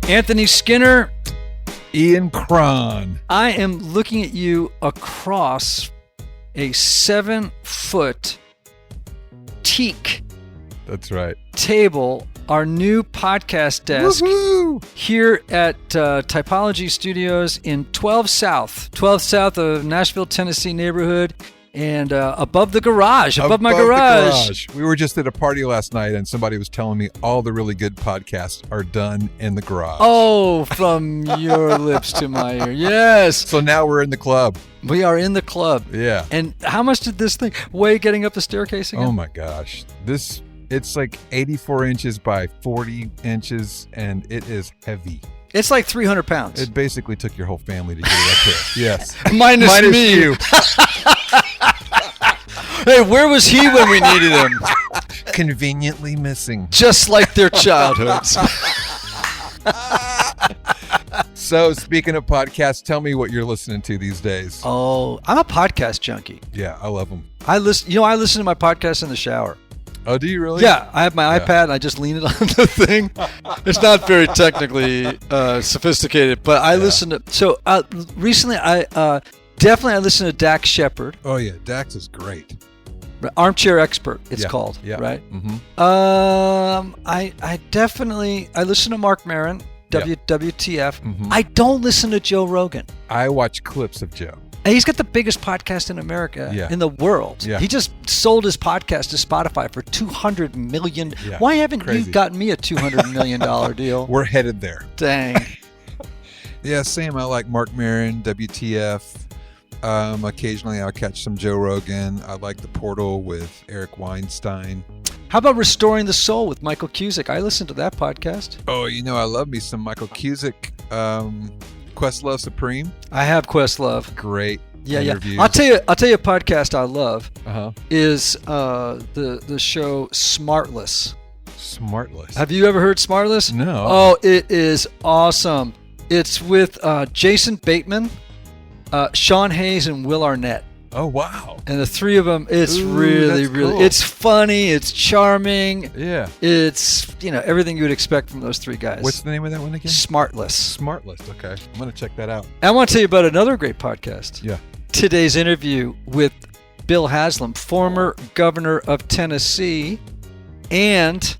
Anthony Skinner. Ian Cron. I am looking at you across a 7-foot teak. That's right. Table, our new podcast desk. Woo-hoo! Here at Typology Studios in 12 South of Nashville, Tennessee neighborhood, and above the garage, above my garage. We were just at a party last night, and somebody was telling me all the really good podcasts are done in the garage. Oh, from your lips to my ear. Yes. So now we're in the club. We are in the club. Yeah. And how much did this thing weigh getting up the staircase again? Oh my gosh. It's like 84 inches by 40 inches, and it is heavy. It's like 300 pounds. It basically took your whole family to get it up there. Yes. Minus me. You. Hey, where was he when we needed him? Conveniently missing. Just like their childhoods. So, speaking of podcasts, tell me what you're listening to these days. Oh, I'm a podcast junkie. Yeah, I love them. I listen to my podcast in the shower. Oh, do you really? Yeah, I have my iPad and I just lean it on the thing. It's not very technically sophisticated, but I listen to. So recently, I listened to Dax Shepard. Oh yeah, Dax is great. Armchair Expert, it's called. Yeah. Right. Mm-hmm. I listen to Mark Maron. WTF. Mm-hmm. I don't listen to Joe Rogan. I watch clips of Joe. And he's got the biggest podcast in America, in the world. Yeah. He just sold his podcast to Spotify for $200 million. Yeah. Why haven't Crazy. you gotten me a $200 million deal? We're headed there. Dang. Yeah, same. I like Mark Maron, WTF. Occasionally I'll catch some Joe Rogan. I like The Portal with Eric Weinstein. How about Restoring the Soul with Michael Cusick? I listened to that podcast. Oh, I love me some Michael Cusick. Questlove Supreme. I have Questlove. Great. Yeah. Interviews. I'll tell you a podcast I love Uh-huh. is the show Smartless. Smartless. Have you ever heard Smartless? No. Oh, it is awesome. It's with Jason Bateman, Sean Hayes, and Will Arnett. Oh, wow. And the three of them, it's really cool. it's funny, it's charming. Yeah. It's, everything you would expect from those three guys. What's the name of that one again? Smartless. Smartless. Okay. I'm going to check that out. I want to tell you about another great podcast. Yeah. Today's interview with Bill Haslam, former governor of Tennessee and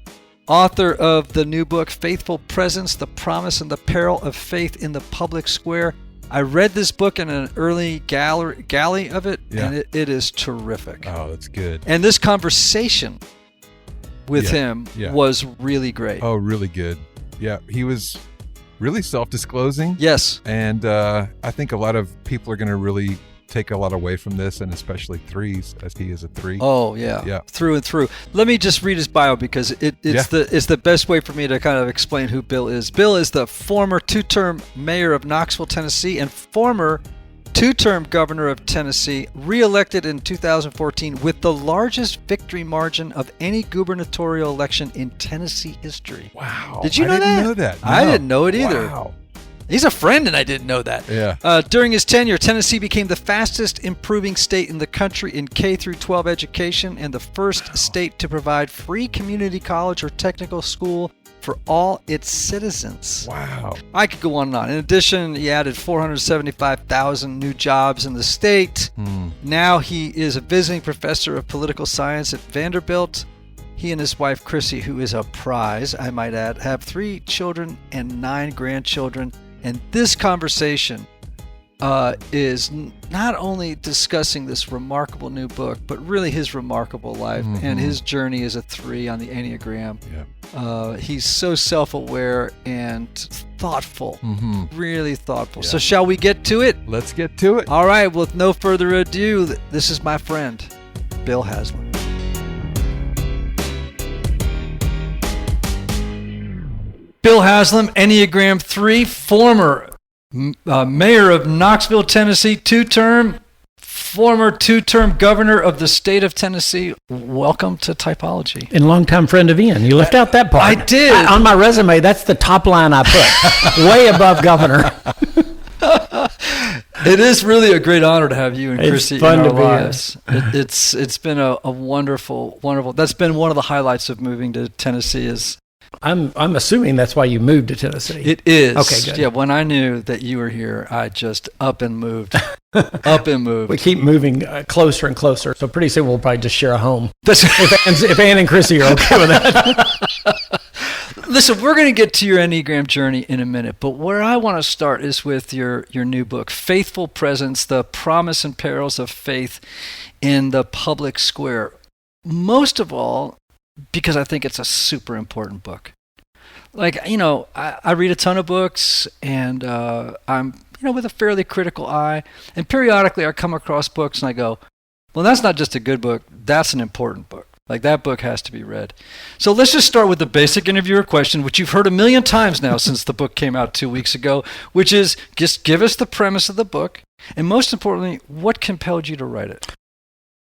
author of the new book, Faithful Presence, The Promise and the Peril of Faith in the Public Square. I read this book in an early galley of it, and it is terrific. Oh, that's good. And this conversation with him was really great. Oh, really good. Yeah, he was really self-disclosing. Yes. And I think a lot of people are going to really take a lot away from this, and especially threes, as he is a three. Oh, yeah. Through and through. Let me just read his bio because it's the best way for me to kind of explain who Bill is. Bill is the former 2-term mayor of Knoxville, Tennessee, and former 2-term governor of Tennessee, reelected in 2014 with the largest victory margin of any gubernatorial election in Tennessee history. Wow. Did you know that? I didn't know that. No. I didn't know it either. Wow. He's a friend, and I didn't know that. Yeah. During his tenure, Tennessee became the fastest improving state in the country in K-12 education and the first state to provide free community college or technical school for all its citizens. Wow. I could go on and on. In addition, he added 475,000 new jobs in the state. Now he is a visiting professor of political science at Vanderbilt. He and his wife, Crissy, who is a prize, I might add, have 3 children and 9 grandchildren. And this conversation is not only discussing this remarkable new book, but really his remarkable life and his journey as a 3 on the Enneagram. Yeah. He's so self-aware and thoughtful, really thoughtful. Yeah. So shall we get to it? Let's get to it. All right, with no further ado, this is my friend, Bill Haslam. Bill Haslam, Enneagram 3, former mayor of Knoxville, Tennessee, 2-term, former 2-term governor of the state of Tennessee. Welcome to Typology. And longtime friend of Ian. You left out that part. I did. On my resume, that's the top line I put. Way above governor. It is really a great honor to have you and Crissy in our to be lives. It's been a wonderful. That's been one of the highlights of moving to Tennessee is I'm assuming that's why you moved to Tennessee. It is. Okay, good. Yeah, when I knew that you were here, I just up and moved. Up and moved. We keep moving closer and closer, so pretty soon we'll probably just share a home. That's if Ann and Crissy are okay with that. Listen, we're going to get to your Enneagram journey in a minute, but where I want to start is with your new book, Faithful Presence, The Promise and Perils of Faith in the Public Square. Most of all, because I think it's a super important book. Like, I read a ton of books, and I'm, with a fairly critical eye, and periodically I come across books and I go, well, that's not just a good book, that's an important book. Like, that book has to be read. So let's just start with the basic interviewer question, which you've heard a million times now since the book came out 2 weeks ago, which is just give us the premise of the book, and most importantly, what compelled you to write it?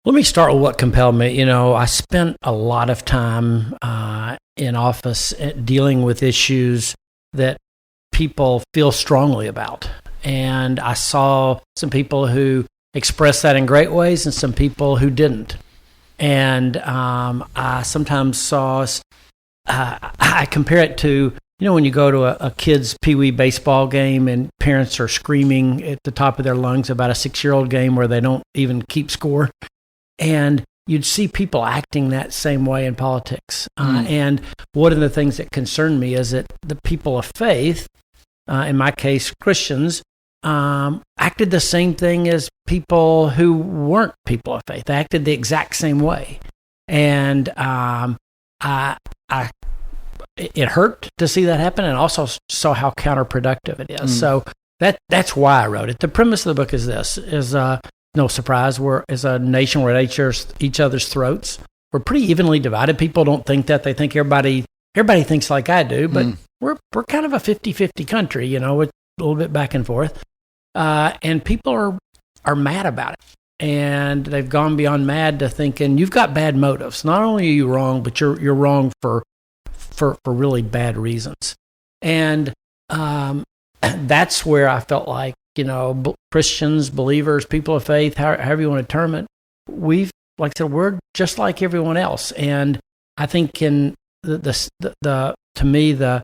Let me start with what compelled me. I spent a lot of time in office dealing with issues that people feel strongly about. And I saw some people who expressed that in great ways and some people who didn't. And I sometimes saw, I compare it to, when you go to a kid's peewee baseball game and parents are screaming at the top of their lungs about a 6-year-old game where they don't even keep score. And you'd see people acting that same way in politics. And one of the things that concerned me is that the people of faith, in my case, Christians, acted the same thing as people who weren't people of faith. They acted the exact same way. And it hurt to see that happen, and also saw how counterproductive it is. So that's why I wrote it. The premise of the book is this, no surprise, we're as a nation, we're at each other's throats. We're pretty evenly divided. People don't think that. They think everybody thinks like I do, but we're kind of a 50-50 country, with a little bit back and forth. And people are mad about it. And they've gone beyond mad to thinking you've got bad motives. Not only are you wrong, but you're wrong for really bad reasons. And that's where I felt like, Christians, believers, people of faith, however you want to term it, like I said, we're just like everyone else. And I think in to me, the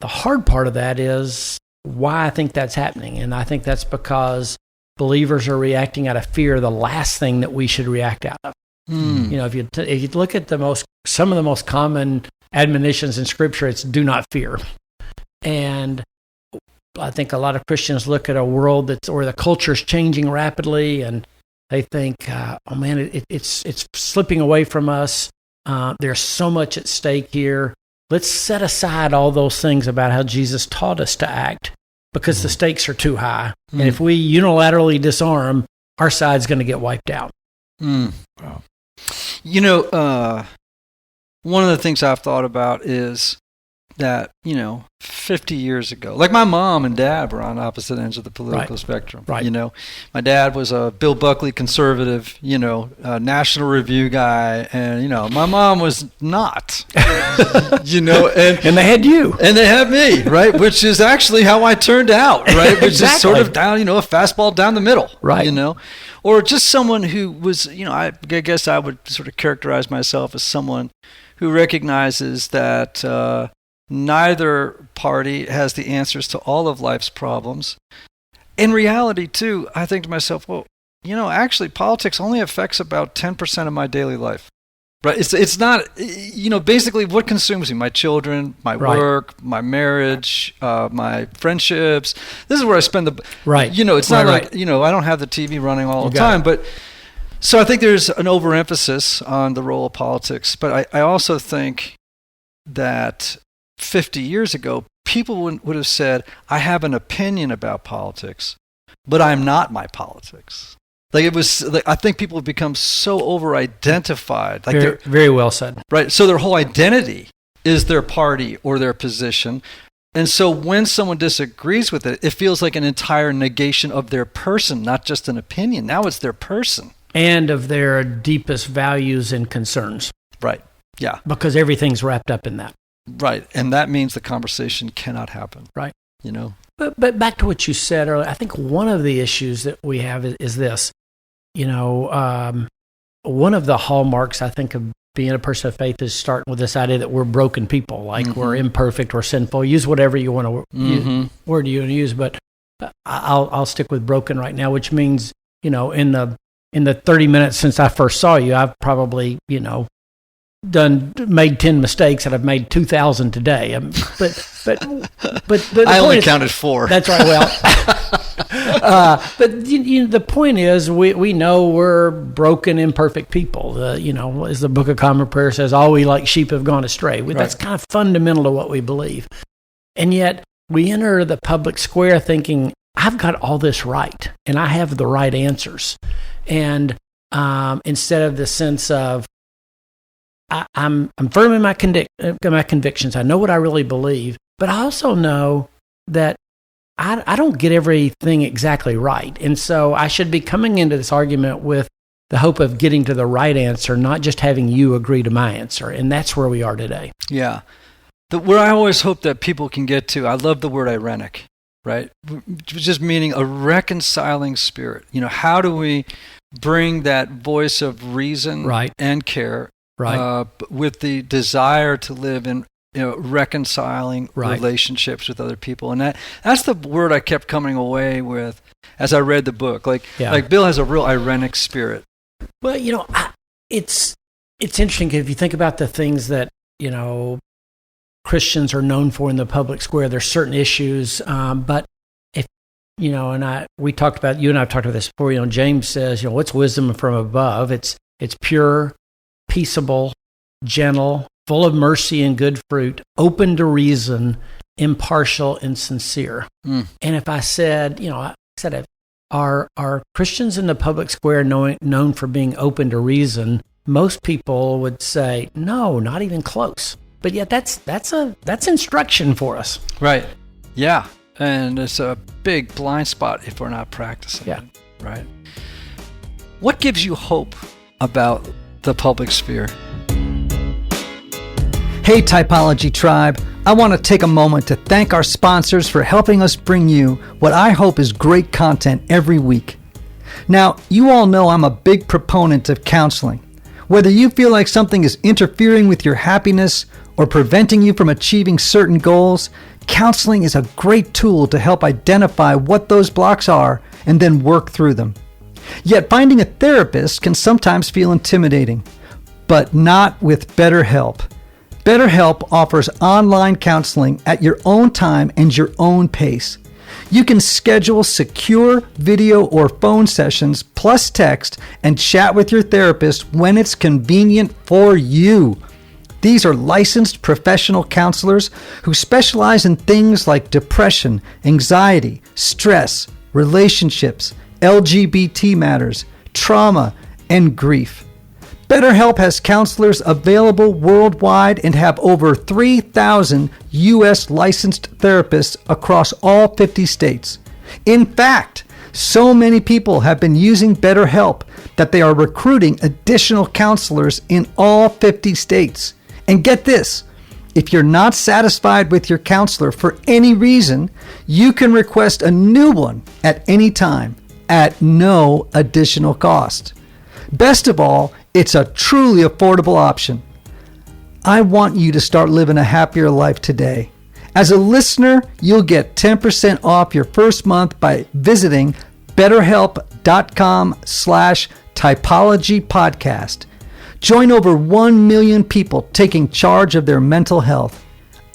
hard part of that is why I think that's happening. And I think that's because believers are reacting out of fear, the last thing that we should react out of. If you look at some of the most common admonitions in Scripture, it's do not fear. And I think a lot of Christians look at a world where the culture's changing rapidly, and they think, "Oh man, it's slipping away from us. There's so much at stake here. Let's set aside all those things about how Jesus taught us to act, because the stakes are too high. And if we unilaterally disarm, our side's going to get wiped out." Wow. One of the things I've thought about is that, 50 years ago, like my mom and dad were on opposite ends of the political spectrum. Right. My dad was a Bill Buckley conservative, National Review guy, and, my mom was not, and they had you. And they had me, right? Which is actually how I turned out, right? Which is sort of down, a fastball down the middle, right? Or just someone who was, I guess I would sort of characterize myself as someone who recognizes that neither party has the answers to all of life's problems. In reality, too, I think to myself, well, actually politics only affects about 10% of my daily life. Right? It's not, basically what consumes me, my children, my work, my marriage, my friendships. This is where I spend it's not like, I don't have the TV running all the time, but so I think there's an overemphasis on the role of politics. But I also think that 50 years ago, people would have said, I have an opinion about politics, but I'm not my politics. Like it was, I think people have become so over-identified. Like very, very well said. Right. So their whole identity is their party or their position. And so when someone disagrees with it, it feels like an entire negation of their person, not just an opinion. Now it's their person. And of their deepest values and concerns. Right. Yeah. Because everything's wrapped up in that. Right. And that means the conversation cannot happen. Right. But back to what you said earlier, I think one of the issues that we have is this. One of the hallmarks, I think, of being a person of faith is starting with this idea that we're broken people, like we're imperfect, we're sinful. Use whatever you want to word you want to use, but I'll stick with broken right now, which means, in the 30 minutes since I first saw you, I've probably, made 10 mistakes, and I've made 2,000 today. But I only counted 4. That's right. Well, but the point is, we know we're broken, imperfect people. As the Book of Common Prayer says, all we like sheep have gone astray. That's kind of fundamental to what we believe. And yet we enter the public square thinking, I've got all this right, and I have the right answers. And instead of the sense of, I'm firm in my convictions. I know what I really believe, but I also know that I don't get everything exactly right. And so I should be coming into this argument with the hope of getting to the right answer, not just having you agree to my answer. And that's where we are today. Yeah. Where I always hope that people can get to, I love the word irenic, right? Just meaning a reconciling spirit. How do we bring that voice of reason and care with the desire to live in reconciling relationships with other people? And that's the word I kept coming away with as I read the book. Like Bill has a real irenic spirit. Well, it's interesting if you think about the things that Christians are known for in the public square. There's certain issues, but if we talked about, you and I have talked about this before. James says, what's wisdom from above? It's pure, peaceable, gentle, full of mercy and good fruit, open to impartial and sincere. And if I said, are Christians in the public square known for being open to reason? Most people would say, no, not even close. But yet that's instruction for us. Right. Yeah. And it's a big blind spot if we're not practicing. Yeah. Right. What gives you hope about the public sphere? Hey, Typology Tribe. I want to take a moment to thank our sponsors for helping us bring you what I hope is great content every week. Now, you all know I'm a big proponent of counseling. Whether you feel like something is interfering with your happiness or preventing you from achieving certain goals, counseling is a great tool to help identify what those blocks are and then work through them. Yet finding a therapist can sometimes feel intimidating, but not with BetterHelp. BetterHelp offers online counseling at your own time and your own pace. You can schedule secure video or phone sessions plus text and chat with your therapist when it's convenient for you. These are licensed professional counselors who specialize in things like depression, anxiety, stress, relationships, LGBT matters, trauma, and grief. BetterHelp has counselors available worldwide and have over 3,000 U.S. licensed therapists across all 50 states. In fact, so many people have been using BetterHelp that they are recruiting additional counselors in all 50 states. And get this, if you're not satisfied with your counselor for any reason, you can request a new one at any time at no additional cost. Best of all, it's a truly affordable option. I want you to start living a happier life today. As a listener, you'll get 10% off your first month by visiting betterhelp.com/typologypodcast. Join over 1 million people taking charge of their mental health.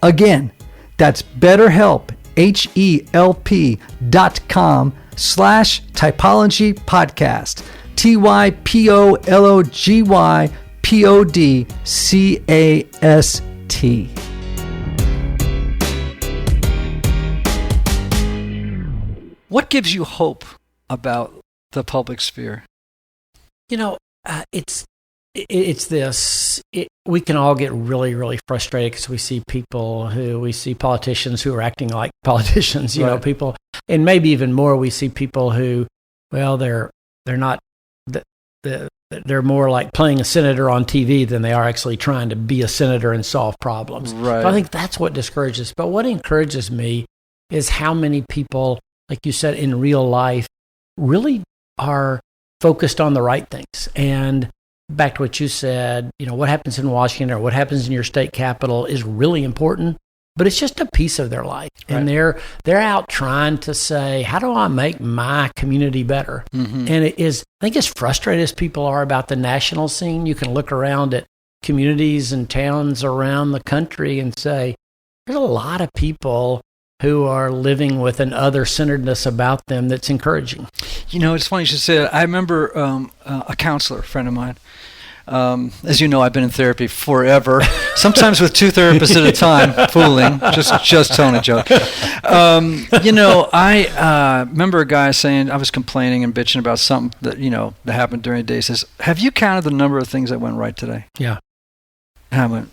Again, that's BetterHelp, HELP.com/typologypodcast. TYPOLOGYPODCAST. What gives you hope about the public sphere? It's this. We can all get really, really frustrated because we see politicians who are acting like politicians. You know, people, and maybe even more, we see people who, well, they're not. They're more like playing a senator on TV than they are actually trying to be a senator and solve problems. Right. So I think that's what discourages. But what encourages me is how many people, like you said, in real life, really are focused on the right things. And back to what you said, what happens in Washington or what happens in your state capital is really important, but it's just a piece of their life. Right. And they're out trying to say, how do I make my community better? Mm-hmm. And I think as frustrated as people are about the national scene, you can look around at communities and towns around the country and say, there's a lot of people who are living with an other-centeredness about them that's encouraging. It's funny you should say that. I remember a counselor, a friend of mine. As you know, I've been in therapy forever, sometimes with 2 therapists at a time, fooling, just telling a joke. I remember a guy saying, I was complaining and bitching about something that happened during the day. He says, have you counted the number of things that went right today? Yeah. And I went,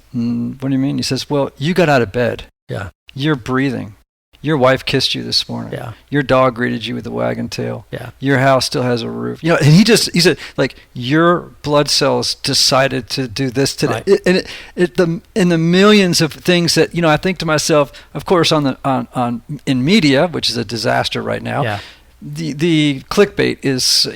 what do you mean? He says, well, you got out of bed. Yeah. You're breathing. Your wife kissed you this morning. Yeah. Your dog greeted you with a wagging tail. Yeah. Your house still has a roof. And he said, like, your blood cells decided to do this today. Right. In the millions of things that, I think to myself, of course, in media, which is a disaster right now. Yeah. The clickbait is,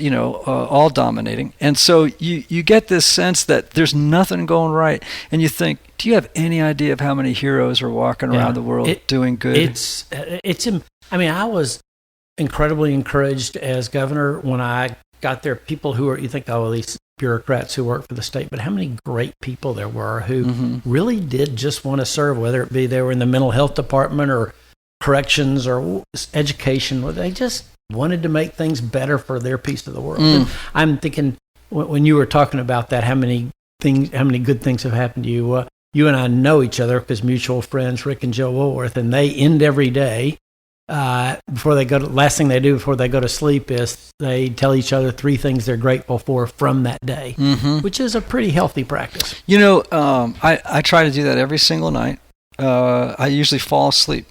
all dominating. And so you get this sense that there's nothing going right. And you think, do you have any idea of how many heroes are walking around the world doing good? I was incredibly encouraged as governor when I got there. People who are, you think, these bureaucrats who work for the state, but how many great people there were who really did just want to serve, whether it be they were in the mental health department or corrections or education. They just wanted to make things better for their piece of the world. And I'm thinking, when you were talking about that, how many good things have happened to you? You and I know each other because mutual friends, Rick and Joe Woolworth, and they end every day before they go. Last thing they do before they go to sleep is they tell each other 3 things they're grateful for from that day, which is a pretty healthy practice. I try to do that every single night. I usually fall asleep,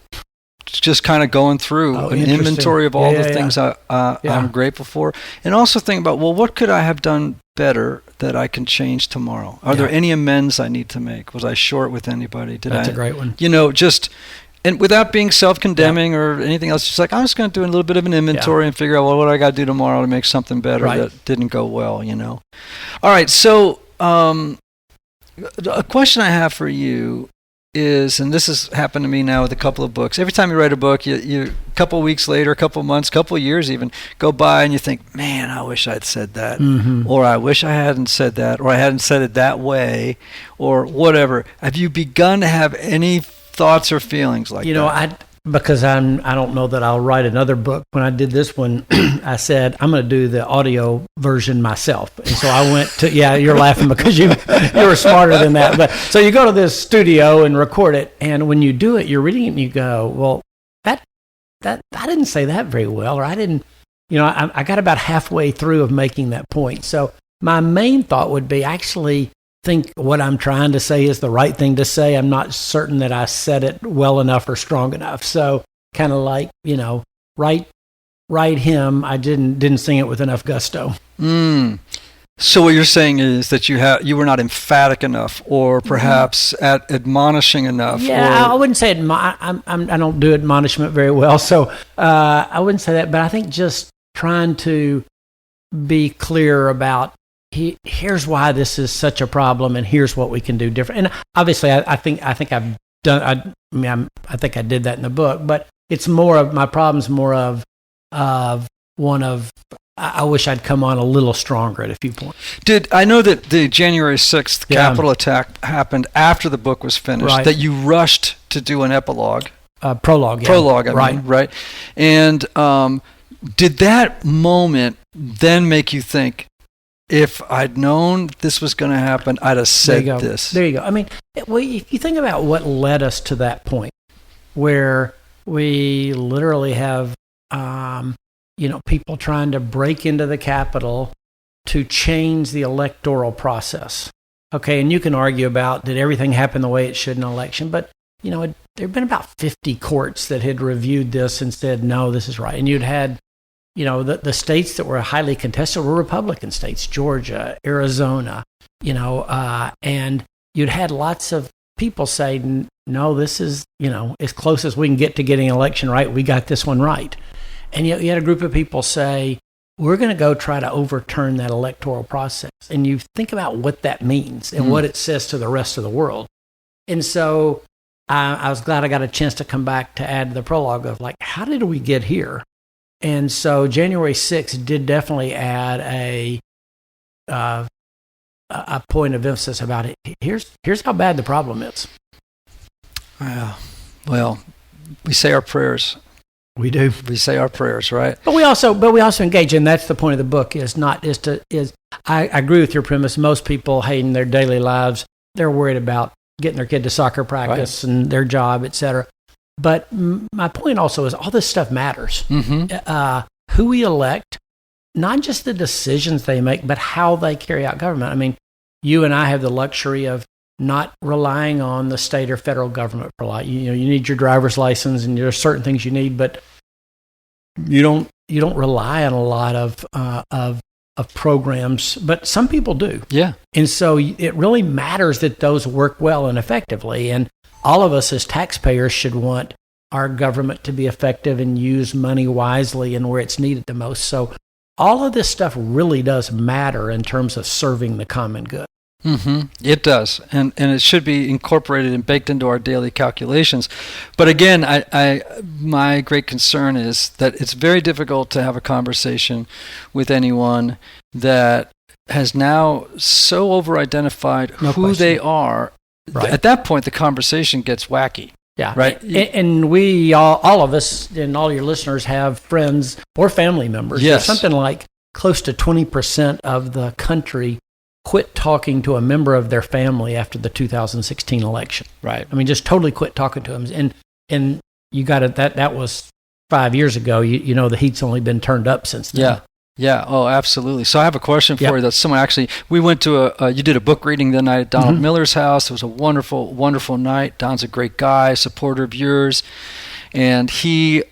just kind of going through an inventory of all the things I'm grateful for, and also think about, what could I have done better that I can change tomorrow? Are there any amends I need to make? Was I short with anybody? That's a great one. And without being self-condemning or anything else, just like, I'm just going to do a little bit of an inventory and figure out, what do I got to do tomorrow to make something better that didn't go well, All right, so a question I have for you is, and this has happened to me now with a couple of books. Every time you write a book, you a couple of weeks later, a couple of months, a couple of years even, go by and you think, man, I wish I'd said that. Or I wish I hadn't said that, or I hadn't said it that way, or whatever. Have you begun to have any thoughts or feelings like that? Because I don't know that I'll write another book. When I did this one, I said, I'm going to do the audio version myself. And so I went to, you're laughing because you were smarter than that. But so you go to this studio and record it. And when you do it, you're reading it and you go, well, that I didn't say that very well, or I didn't, I got about halfway through of making that point. So my main thought would be actually think what I'm trying to say is the right thing to say. I'm not certain that I said it well enough or strong enough. So kind of like, write him. I didn't sing it with enough gusto. So what you're saying is that you were not emphatic enough, or perhaps admonishing enough. Yeah, I wouldn't say I don't do admonishment very well, so I wouldn't say that. But I think just trying to be clear about, here's why this is such a problem, and here's what we can do different. And obviously, I think I've done. I think I did that in the book, but it's more of my problem's more of one of, I wish I'd come on a little stronger at a few points. I know that the January 6th Capitol attack happened after the book was finished, right, that you rushed to do an epilogue. Prologue, yeah. Prologue, I mean, right? And did that moment then make you think, if I'd known this was going to happen, I'd have said this? There you go. I mean, if you think about what led us to that point, where we literally have people trying to break into the Capitol to change the electoral process. Okay, and you can argue about, did everything happen the way it should in an election? But, there had been about 50 courts that had reviewed this and said, no, this is right. And you'd had, the states that were highly contested were Republican states, Georgia, Arizona, and you'd had lots of people say, no, this is, as close as we can get to getting an election right. We got this one right. And yet you had a group of people say, we're going to go try to overturn that electoral process. And you think about what that means and what it says to the rest of the world. And so I was glad I got a chance to come back to add to the prologue of like, how did we get here? And so January 6th did definitely add a point of emphasis about it. Here's how bad the problem is. Well, we say our prayers. We do. We say our prayers, right? But we also engage, and that's the point of the book. I agree with your premise. Most people, in their daily lives, they're worried about getting their kid to soccer practice and their job, etc. But my point also is all this stuff matters. Mm-hmm. Who we elect, not just the decisions they make, but how they carry out government. I mean, you and I have the luxury of not relying on the state or federal government for a lot. You need your driver's license, and there are certain things you need, but you don't rely on a lot of programs. But some people do. Yeah. And so it really matters that those work well and effectively. And all of us as taxpayers should want our government to be effective and use money wisely and where it's needed the most. So all of this stuff really does matter in terms of serving the common good. Mm-hmm. It does, and it should be incorporated and baked into our daily calculations. But again, my great concern is that it's very difficult to have a conversation with anyone that has now so over-identified who they are. Right. At that point, the conversation gets wacky. Yeah, right. And we all of us and all your listeners have friends or family members. Yes. There's something like close to 20% of the country quit talking to a member of their family after the 2016 election. Right. I mean, just totally quit talking to them. And you got it. That was 5 years ago. You know, the heat's only been turned up since then. Yeah. Yeah. Oh, absolutely. So I have a question for you. That someone actually, we went to you did a book reading the night at Donald Miller's house. It was a wonderful, wonderful night. Don's a great guy, supporter of yours. And he,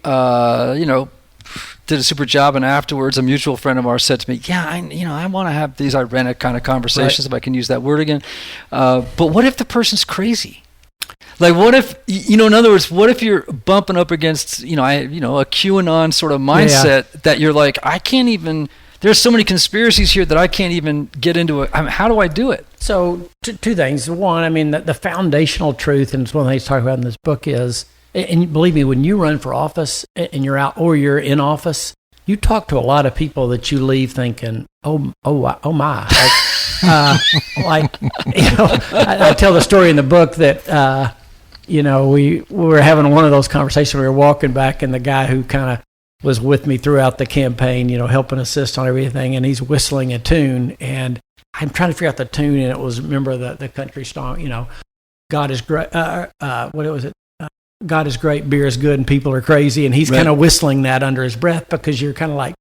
did a super job, and afterwards a mutual friend of ours said to me, I want to have these ironic kind of conversations, if I can use that word again, but what if the person's crazy? Like, what if, in other words, what if you're bumping up against, a QAnon sort of mindset that you're like, I can't even, there's so many conspiracies here that I can't even get into it. How do I do it? So two things. One, I mean, the foundational truth, and it's one of the things I talk about in this book is, and believe me, when you run for office and you're out or you're in office, you talk to a lot of people that you leave thinking, oh my. I tell the story in the book that, we were having one of those conversations. We were walking back, and the guy who kind of was with me throughout the campaign, helping assist on everything, and he's whistling a tune, and I'm trying to figure out the tune, and it was, remember the country song, God is great. What was it? God is great, beer is good, and people are crazy. And he's kind of whistling that under his breath because you're kind of like,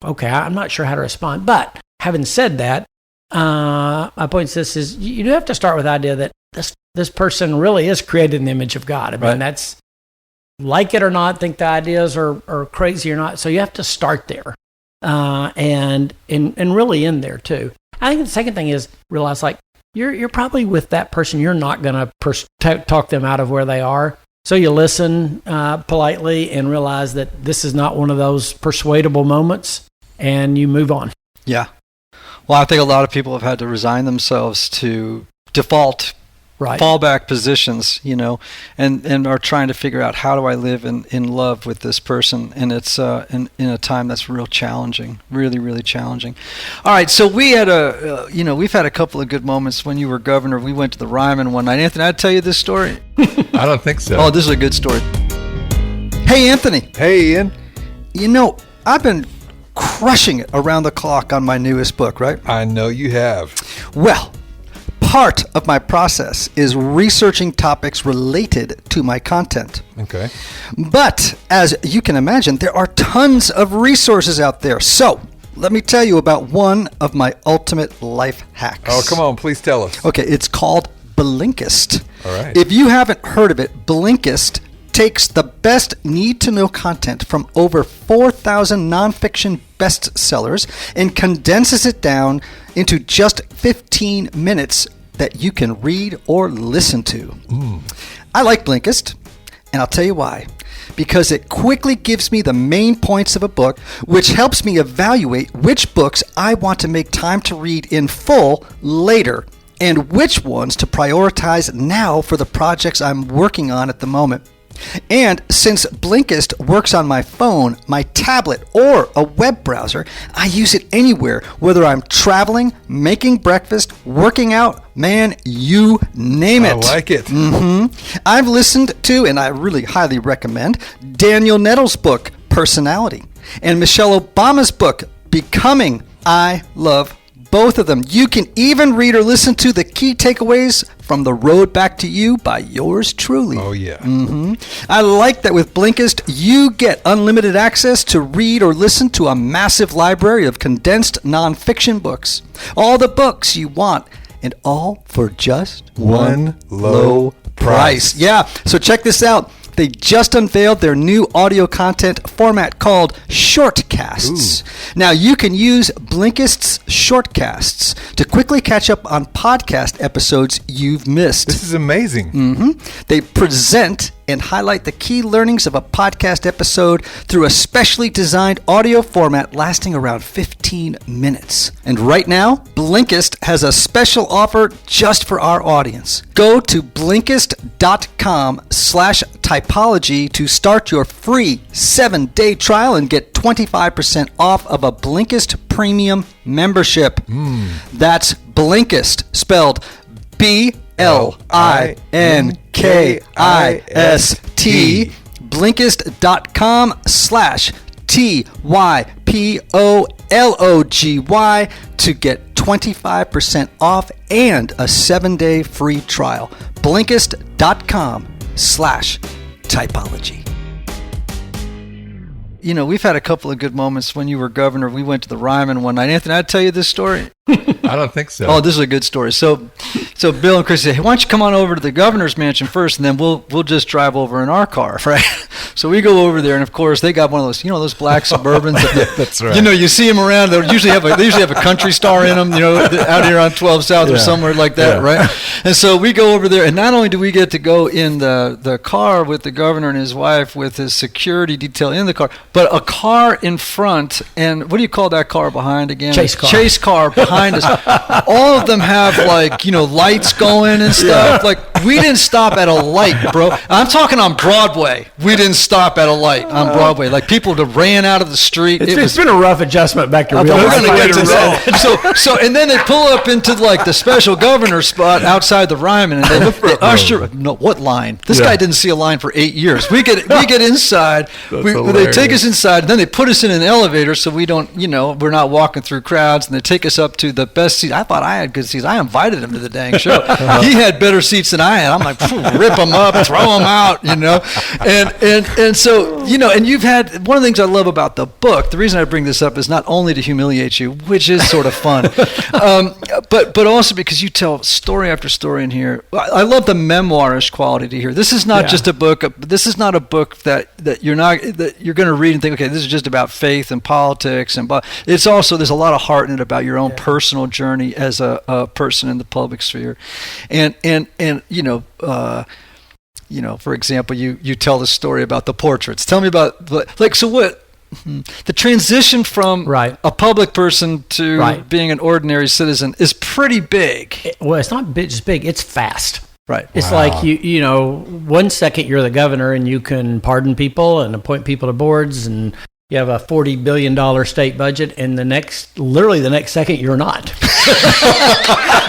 okay, I'm not sure how to respond. But having said that, my point to this is you do have to start with the idea that this person really is created in the image of God. I mean, that's, like it or not, think the ideas are crazy or not. So you have to start there and really in there too. I think the second thing is realize, like, you're probably with that person. You're not going to talk them out of where they are. So you listen politely and realize that this is not one of those persuadable moments, and you move on. Yeah. Well, I think a lot of people have had to resign themselves to default fallback positions, and are trying to figure out, how do I live in love with this person? And it's in a time that's real challenging, really, really challenging. All right, so we had we've had a couple of good moments when you were governor. We went to the Ryman one night. Anthony, I'd tell you this story. I don't think so. Oh, this is a good story. Hey, Anthony. Hey, Ian. I've been crushing it around the clock on my newest book, right? I know you have. Well, part of my process is researching topics related to my content. Okay. But as you can imagine, there are tons of resources out there. So let me tell you about one of my ultimate life hacks. Oh, come on, please tell us. Okay, it's called Blinkist. All right. If you haven't heard of it, Blinkist takes the best need-to-know content from over 4,000 nonfiction bestsellers and condenses it down into just 15 minutes that you can read or listen to. I like Blinkist, and I'll tell you why. because it quickly gives me the main points of a book, which helps me evaluate which books I want to make time to read in full later, and which ones to prioritize now for the projects I'm working on at the moment. And since Blinkist works on my phone, my tablet, or a web browser, I use it anywhere, whether I'm traveling, making breakfast, working out, man, you name it. I like it. I've listened to, and I really highly recommend, Daniel Nettles' book, Personality, and Michelle Obama's book, Becoming. I love both of them. You can even read or listen to the key takeaways from The Road Back to You by yours truly. Oh, yeah. I like that with Blinkist, you get unlimited access to read or listen to a massive library of condensed nonfiction books. All the books you want, and all for just one low price. Yeah, so check this out. They just unveiled their new audio content format called Shortcasts. Now, you can use Blinkist's Shortcasts to quickly catch up on podcast episodes you've missed. This is amazing. They present and highlight the key learnings of a podcast episode through a specially designed audio format lasting around 15 minutes. And right now, Blinkist has a special offer just for our audience. Go to Blinkist.com/typology to start your free 7-day trial and get 25% off of a Blinkist premium membership. That's Blinkist, spelled BLINKIST, Blinkist.com/TYPOLOGY to get 25% off and a 7-day free trial. Blinkist.com/typology. You know, we've had a couple of good moments when you were governor. We went to the Ryman one night. Anthony, I'd tell you this story. I don't think so. Oh, this is a good story. So Bill and Crissy said, hey, why don't you come on over to the governor's mansion first, and then we'll just drive over in our car, right? So we go over there, and of course they got one of those, those black Suburbans. That's right. You see them around. They usually have a country star in them. Out here on 12 South or somewhere like that, right? And so we go over there, and not only do we get to go in the car with the governor and his wife with his security detail in the car, but a car in front, and what do you call that car behind again? Chase car. Chase car behind us. All of them have lights going and stuff. Like, we didn't stop at a light, bro. I'm talking on Broadway. We didn't stop at a light on Broadway. Like, people that ran out of the street. It's been a rough adjustment back to real life. We're going to get to that. So and then they pull up into the special governor spot outside the Ryman, and they usher. No, what line? This guy didn't see a line for 8 years. We get inside. They take us inside, and then they put us in an elevator so we don't, we're not walking through crowds, and they take us up to the best seat. I thought I had good seats. I invited him to the dang show. He had better seats than I had. I'm like, rip them up, throw them out, and so, and you've had, one of the things I love about the book, the reason I bring this up is not only to humiliate you, which is sort of fun, but also because you tell story after story in here. I love the memoirish quality to here. This is not just a book. This is not a book that you're going to read and think, okay, this is just about faith and politics, but it's also, there's a lot of heart in it about your own personal journey as a person in the public sphere, and for example, you tell the story about the portraits. Tell me about the transition from a public person to being an ordinary citizen is pretty big. It's not just big; it's fast. Right. It's like you 1 second you're the governor and you can pardon people and appoint people to boards, and you have a $40 billion state budget, and literally the next second you're not.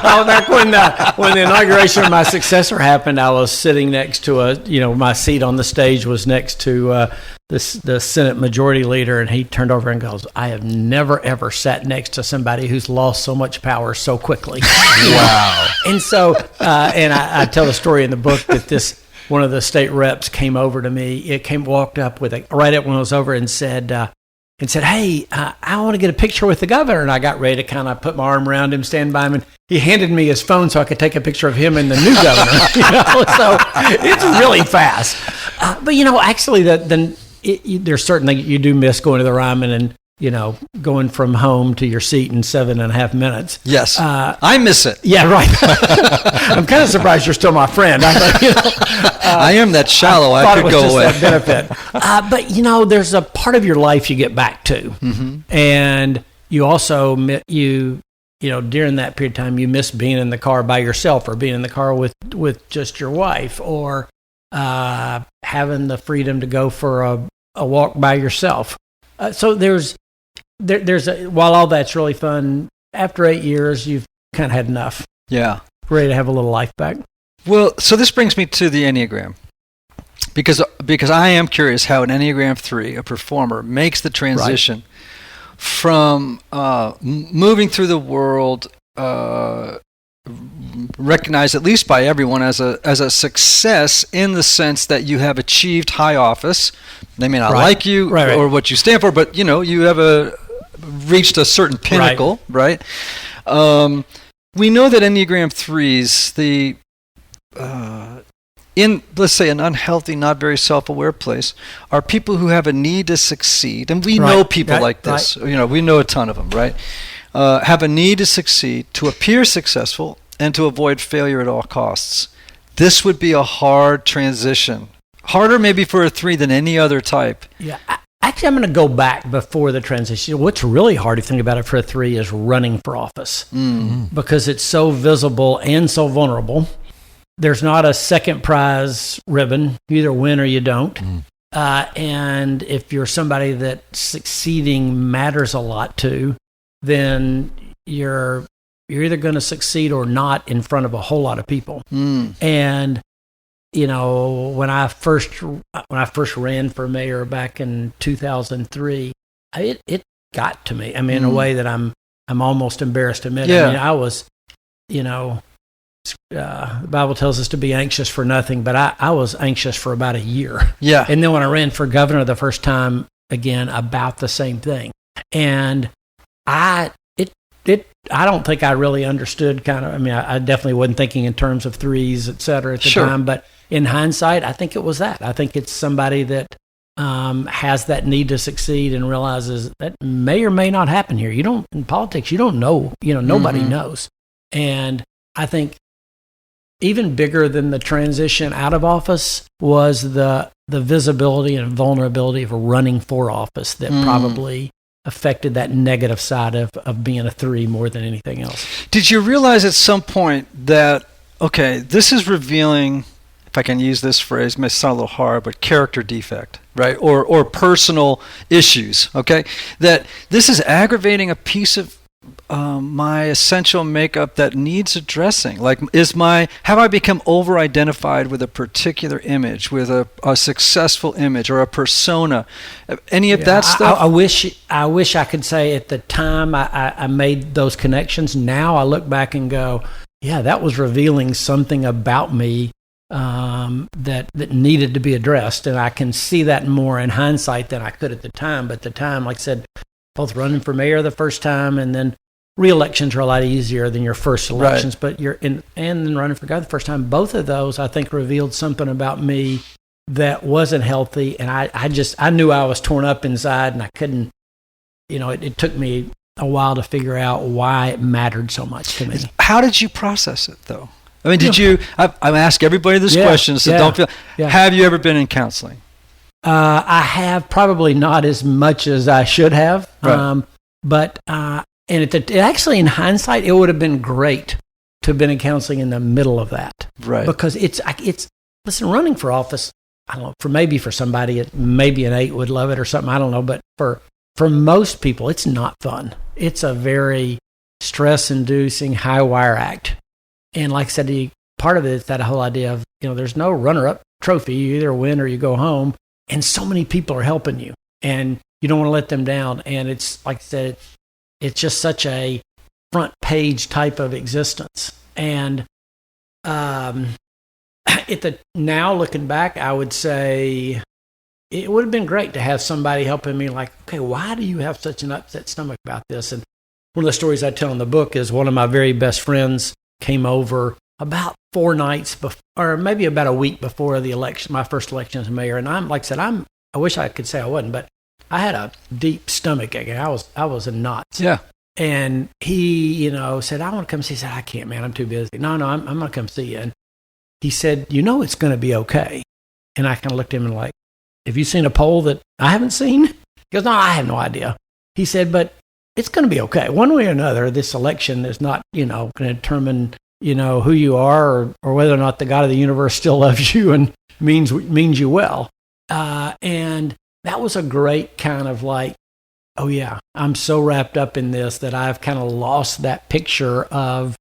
Back when the inauguration of my successor happened, I was sitting next to my seat on the stage was next to the Senate Majority Leader, and he turned over and goes, I have never, ever sat next to somebody who's lost so much power so quickly. Wow. And so, and I tell the story in the book that one of the state reps came over to me. Walked up right up when I was over and said, hey, I want to get a picture with the governor. And I got ready to kind of put my arm around him, stand by him, and he handed me his phone so I could take a picture of him and the new governor. So it's really fast. But actually, there's certain things you do miss going to the Ryman, and going from home to your seat in 7.5 minutes. Yes. I miss it. Yeah, right. I'm kind of surprised you're still my friend. I am that shallow. I could go away. Benefit. But, there's a part of your life you get back to. Mm-hmm. And you also, during that period of time, you miss being in the car by yourself or being in the car with just your wife or having the freedom to go for a walk by yourself. So there's while all that's really fun, after 8 years, you've kind of had enough. Yeah. Ready to have a little life back. Well, so this brings me to the Enneagram. Because I am curious how an Enneagram 3, a performer, makes the transition from moving through the world, recognized at least by everyone as a success in the sense that you have achieved high office. They may not like you or what you stand for, but you have reached a certain pinnacle, right? We know that Enneagram 3s, in, let's say, an unhealthy, not very self-aware place, are people who have a need to succeed. And we know people like this. We know a ton of them, right? Have a need to succeed, to appear successful, and to avoid failure at all costs. This would be a hard transition. Harder maybe for a 3 than any other type. Yeah. Actually, I'm going to go back before the transition. What's really hard, if you think about it, for a 3 is running for office. Mm-hmm. Because it's so visible and so vulnerable. There's not a second prize ribbon. You either win or you don't. Mm. And if you're somebody that succeeding matters a lot to, then you're either going to succeed or not in front of a whole lot of people. Mm. And when I first ran for mayor back in 2003, it got to me. I mean, in a way that I'm almost embarrassed to admit. Yeah. I mean, I was, the Bible tells us to be anxious for nothing, but I was anxious for about a year. Yeah. And then when I ran for governor the first time, again, about the same thing. And I don't think I really understood I definitely wasn't thinking in terms of 3s, et cetera, at the time, but in hindsight, I think it was that. I think it's somebody that has that need to succeed and realizes that may or may not happen here. In politics, you don't know, nobody knows. And I think even bigger than the transition out of office was the visibility and vulnerability of running for office that probably affected that negative side of being a 3 more than anything else. Did you realize at some point that, okay, this is revealing, if I can use this phrase, it may sound a little hard, but character defect, right? Or personal issues, okay? That this is aggravating a piece of my essential makeup that needs addressing. Like, have I become over-identified with a particular image, with a successful image or a persona? Any of that stuff? I wish I could say at the time I made those connections. Now I look back and go, yeah, that was revealing something about me that needed to be addressed. And I can see that more in hindsight than I could at the time. But at the time, like I said, both running for mayor the first time and then re-elections are a lot easier than your first elections, but and then running for governor the first time, both of those I think revealed something about me that wasn't healthy, and I knew I was torn up inside, and I couldn't, it took me a while to figure out why it mattered so much to me. How did you process it, though? I mean, did you? I ask everybody this question, so don't feel. Yeah. Have you ever been in counseling? I have, probably not as much as I should have, but. And actually, in hindsight, it would have been great to have been in counseling in the middle of that. Right. Because listen, running for office, I don't know, for somebody, maybe an 8 would love it or something, I don't know. But for most people, it's not fun. It's a very stress-inducing, high-wire act. And like I said, part of it is that whole idea of, there's no runner-up trophy. You either win or you go home. And so many people are helping you. And you don't want to let them down. And it's, like I said, it's just such a front page type of existence. And now looking back, I would say it would have been great to have somebody helping me like, okay, why do you have such an upset stomach about this? And one of the stories I tell in the book is one of my very best friends came over about 4 nights before, or maybe about a week before the election, my first election as mayor. And I wish I could say I wasn't, but I had a deep stomach ache. I was in knots. Yeah. And he, said, I want to come see. He said, I can't, man. I'm too busy. No, I'm going to come see you. And he said, it's going to be okay. And I kind of looked at him and like, have you seen a poll that I haven't seen? He goes, no, I have no idea. He said, but it's going to be okay. One way or another, this election is not, going to determine, who you are or whether or not the God of the universe still loves you and means you well. And that was a great kind of like, oh yeah, I'm so wrapped up in this that I've kind of lost that picture of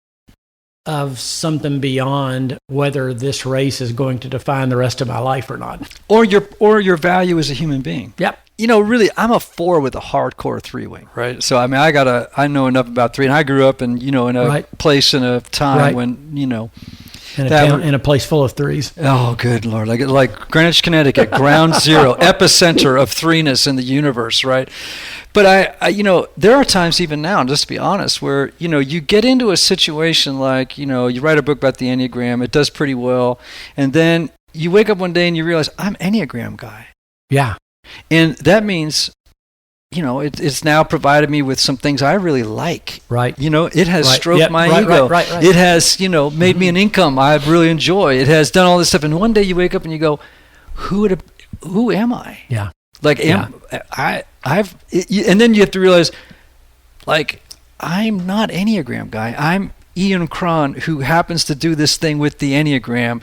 something beyond whether this race is going to define the rest of my life or not. Or your value as a human being. Yep. Really, I'm a 4 with a hardcore 3-wing, right? So, I mean, I know enough about 3, and I grew up in, in a place in a time when, in a place full of 3s. Oh, good Lord. Like Greenwich, Connecticut, ground zero, epicenter of 3-ness in the universe, right? But I there are times even now, just to be honest, where, you get into a situation like, you write a book about the Enneagram, it does pretty well, and then you wake up one day and you realize, I'm Enneagram guy. Yeah. And that means, it's now provided me with some things I really like. Right. It has stroked my ego. Right. It has, made me an income I really enjoy. It has done all this stuff. And one day you wake up and you go, who am I? Yeah. And then you have to realize, like, I'm not Enneagram guy. I'm Ian Cron, who happens to do this thing with the Enneagram,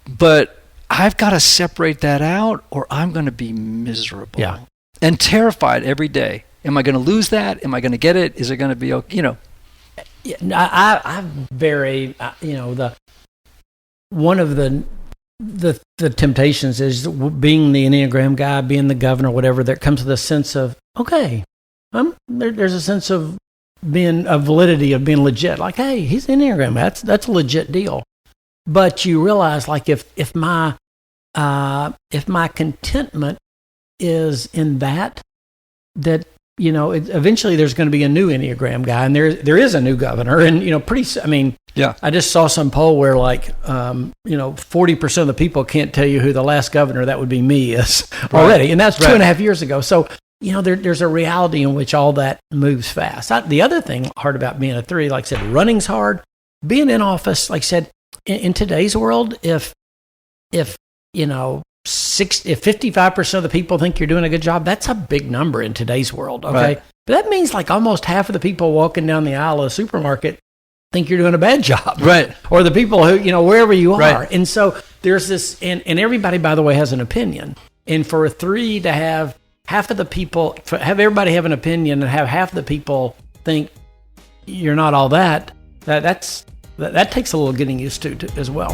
but I've got to separate that out or I'm going to be miserable. Yeah. And terrified every day. Am I going to lose that? Am I going to get it? Is it going to be okay? Yeah, I'm very, one of the temptations is being the Enneagram guy, being the governor, whatever. There comes with a sense of, okay, there's a sense of being a validity of being legit. Like, hey, he's the Enneagram. That's a legit deal. But you realize, like, if my contentment is in that eventually there's going to be a new Enneagram guy, and there is a new governor, and yeah. I just saw some poll where 40% of the people can't tell you who the last governor, that would be me, is already, and that's 2.5 years ago. So there's a reality in which all that moves fast. The other thing hard about being a 3, like I said, running's hard. Being in office, like I said, in today's world, if 55% of the people think you're doing a good job, that's a big number in today's world. Okay. Right. But that means like almost half of the people walking down the aisle of the supermarket think you're doing a bad job. Right. Or the people who, wherever you are. Right. And so there's this, and everybody, by the way, has an opinion. And for a 3 to have half of the people, have everybody have an opinion and have half the people think you're not all that takes a little getting used to as well.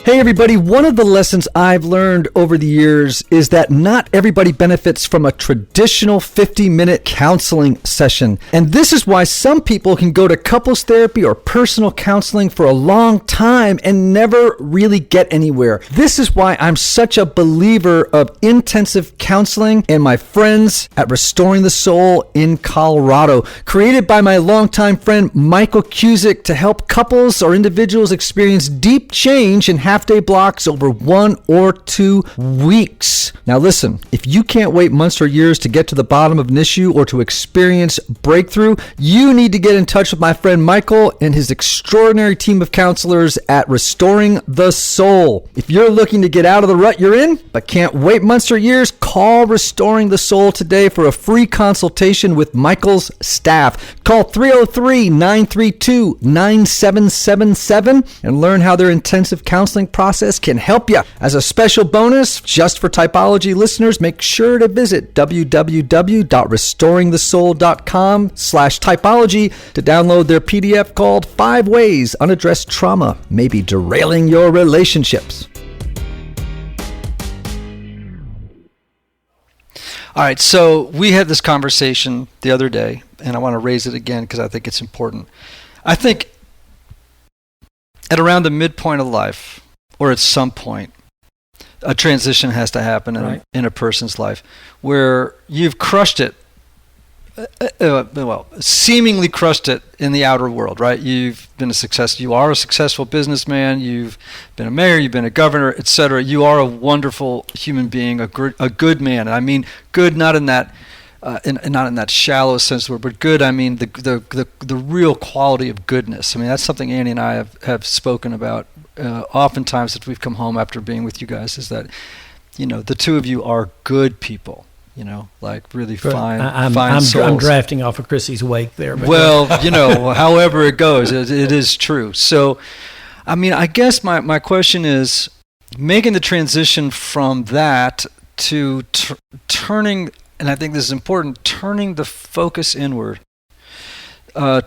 Hey everybody, one of the lessons I've learned over the years is that not everybody benefits from a traditional 50-minute counseling session. And this is why some people can go to couples therapy or personal counseling for a long time and never really get anywhere. This is why I'm such a believer of intensive counseling and my friends at Restoring the Soul in Colorado, created by my longtime friend Michael Cusick to help couples or individuals experience deep change in half-day blocks over 1 or 2 weeks. Now listen, if you can't wait months or years to get to the bottom of an issue or to experience breakthrough, you need to get in touch with my friend Michael and his extraordinary team of counselors at Restoring the Soul. If you're looking to get out of the rut you're in, but can't wait months or years, call Restoring the Soul today for a free consultation with Michael's staff. Call 303-932-9777 and learn how their intensive counseling process can help you. As a special bonus, just for Typology listeners, make sure to visit www.restoringthesoul.com/typology to download their PDF called 5 Ways Unaddressed Trauma May Be Derailing Your Relationships. All right, so we had this conversation the other day, and I want to raise it again because I think it's important. I think at around the midpoint of life, or at some point, a transition has to happen in a person's life where you've crushed it seemingly crushed it in the outer world, right? You are a successful businessman, you've been a mayor, you've been a governor, etc. You are a wonderful human being, a good man. And I mean good not in that not in that shallow sense of the word, but good, I mean the real quality of goodness. I mean, that's something Annie and I have spoken about oftentimes that we've come home after being with you guys, is that, the two of you are good people. Like really fine souls. I'm drafting off of Crissy's wake there. But well, however it goes, it is true. So, I mean, I guess my question is making the transition from that to turning, and I think this is important, turning the focus inward,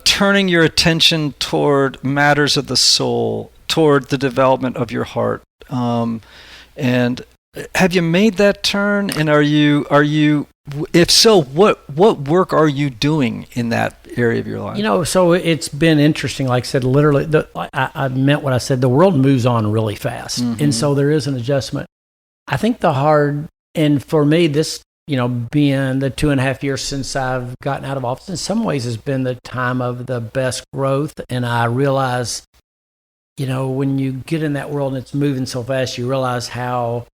turning your attention toward matters of the soul, toward the development of your heart, and have you made that turn? And are you? If so, what work are you doing in that area of your life? So it's been interesting. Like I said, literally, I meant what I said. The world moves on really fast, and so there is an adjustment. I think and for me, this, being the 2.5 years since I've gotten out of office, in some ways has been the time of the best growth. And I realize, when you get in that world and it's moving so fast, you realize how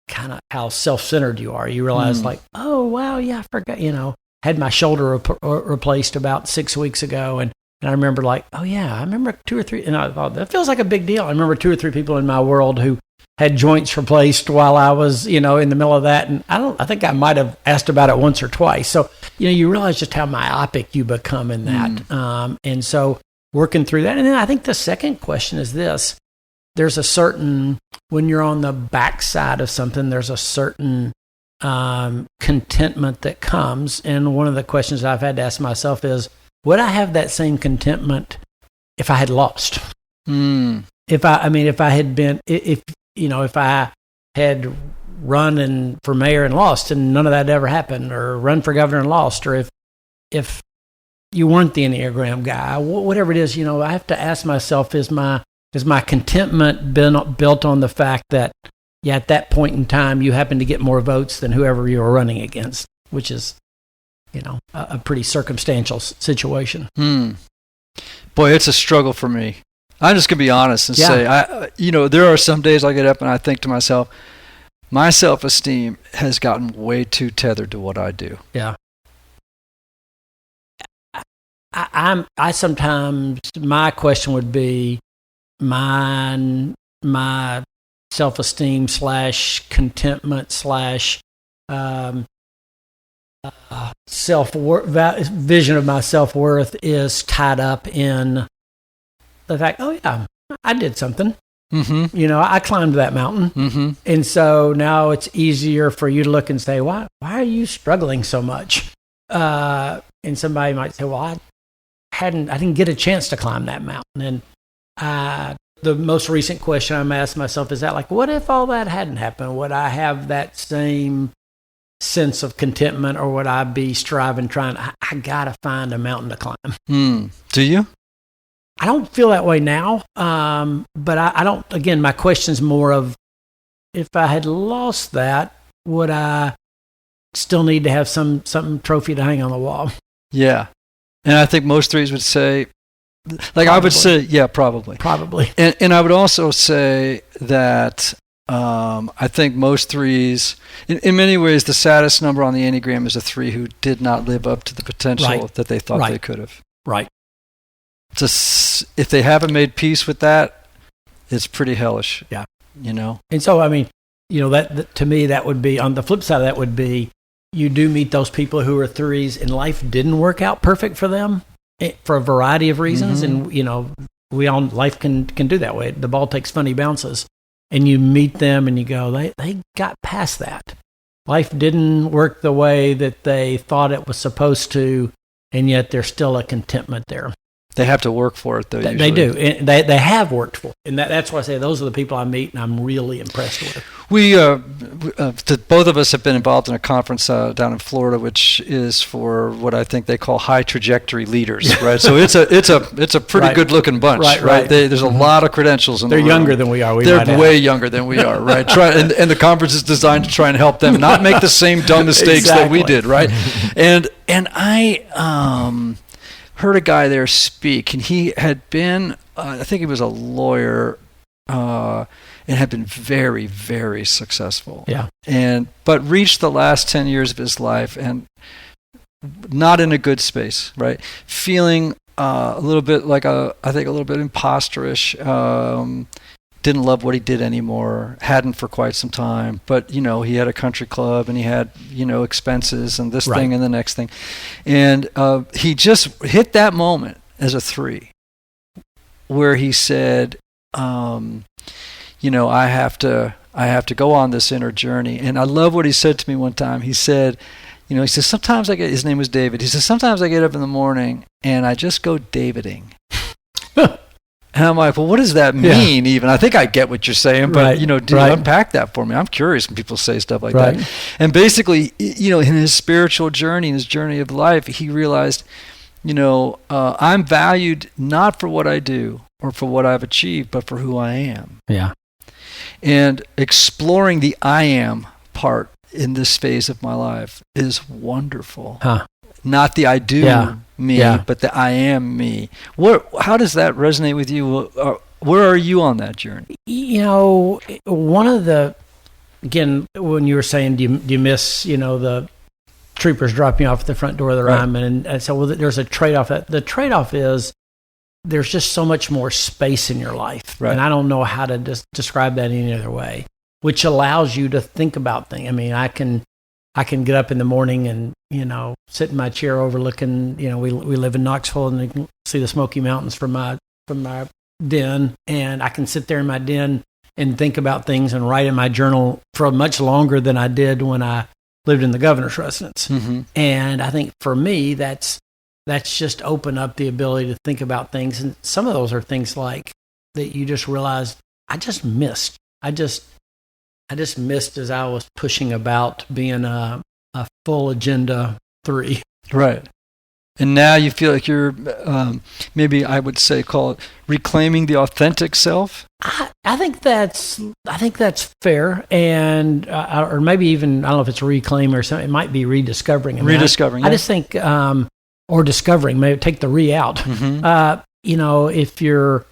kind of how self-centered you are. You realize like, oh, wow, yeah, I forgot, had my shoulder replaced about 6 weeks ago. And I remember like, oh yeah, I remember 2 or 3, and I thought that feels like a big deal. I remember 2 or 3 people in my world who had joints replaced while I was, in the middle of that. And I think I might have asked about it once or twice. So, you realize just how myopic you become in that. And so working through that. And then I think the second question is this. There's a certain, when you're on the backside of something, there's a certain contentment that comes. And one of the questions I've had to ask myself is, would I have that same contentment if I had lost? If I had run for mayor and lost, and none of that ever happened, or run for governor and lost, or if you weren't the Enneagram guy, whatever it is, I have to ask myself, is my contentment built on the fact that, at that point in time, you happen to get more votes than whoever you were running against, which is, a pretty circumstantial situation. Boy, it's a struggle for me. I'm just going to be honest and say, there are some days I get up and I think to myself, my self-esteem has gotten way too tethered to what I do. Yeah. I sometimes, my question would be, my self-esteem / contentment / vision of my self-worth is tied up in the fact, oh yeah, I did something. I climbed that mountain. And so now it's easier for you to look and say, why are you struggling so much? And somebody might say, well, I didn't get a chance to climb that mountain. And the most recent question I'm asking myself is that, like, what if all that hadn't happened? Would I have that same sense of contentment, or would I be trying, I got to find a mountain to climb? Do you? I don't feel that way now. But I don't, again, my question's more of, if I had lost that, would I still need to have some trophy to hang on the wall? Yeah. And I think most threes would say, like, probably. I would say, yeah, probably. And I would also say that I think most threes, in many ways, the saddest number on the Enneagram is a 3 who did not live up to the potential that they thought they could have. Right. Just, if they haven't made peace with that, it's pretty hellish. Yeah. And so, that to me, that would be, on the flip side of that would be, you do meet those people who are 3s and life didn't work out perfect for them for a variety of reasons. And, life can do that way. The ball takes funny bounces, and you meet them and you go, they got past that. Life didn't work the way that they thought it was supposed to, and yet there's still a contentment there. They have to work for it, though. They do. And they have worked for it. And that's why I say those are the people I meet and I'm really impressed with. Both of us have been involved in a conference down in Florida, which is for what I think they call high trajectory leaders, right? So it's a pretty good looking bunch, right? There's a lot of credentials in the room. They're younger than we are. They're way younger than we are, right? And the conference is designed to try and help them not make the same dumb mistakes that we did, right? And I heard a guy there speak, and he had been, I think he was a lawyer, and had been very, very successsul. Yeah. But reached the last 10 years of his life and not in a good space, right? Feeling a little bit like a little bit imposterish. Didn't love what he did anymore. Hadn't for quite some time. But, he had a country club and he had, expenses and this thing and the next thing. And he just hit that moment as a 3 where he said, I have to go on this inner journey. And I love what he said to me one time. He said, he says, sometimes his name was David. He says, sometimes I get up in the morning and I just go Daviding. And I'm like, well, what does that mean even? I think I get what you're saying, but, unpack that for me. I'm curious when people say stuff like that. And basically, in his spiritual journey, in his journey of life, he realized, I'm valued not for what I do or for what I've achieved, but for who I am. Yeah. And exploring the I am part in this phase of my life is wonderful. Huh. Not the I do me, but the I am me. How does that resonate with you? Where are you on that journey? One of again, when you were saying, do you miss, the troopers dropping you off at the front door of the Ryman? And so there's a trade-off. The trade-off is there's just so much more space in your life. Right. And I don't know how to describe that any other way, which allows you to think about things. I mean, I can get up in the morning and, sit in my chair overlooking, we live in Knoxville and you can see the Smoky Mountains from my den. And I can sit there in my den and think about things and write in my journal for much longer than I did when I lived in the governor's residence. Mm-hmm. And I think for me, that's just opened up the ability to think about things. And some of those are things like that you just realize I just missed. I just missed as I was pushing about being a full agenda 3. Right. And now you feel like you're, maybe I would say, call it reclaiming the authentic self. I think that's fair, and or maybe even I don't know if it's reclaim or something. It might be rediscovering. Rediscovering. I just think, or discovering. Maybe take the re out. Mm-hmm. If you're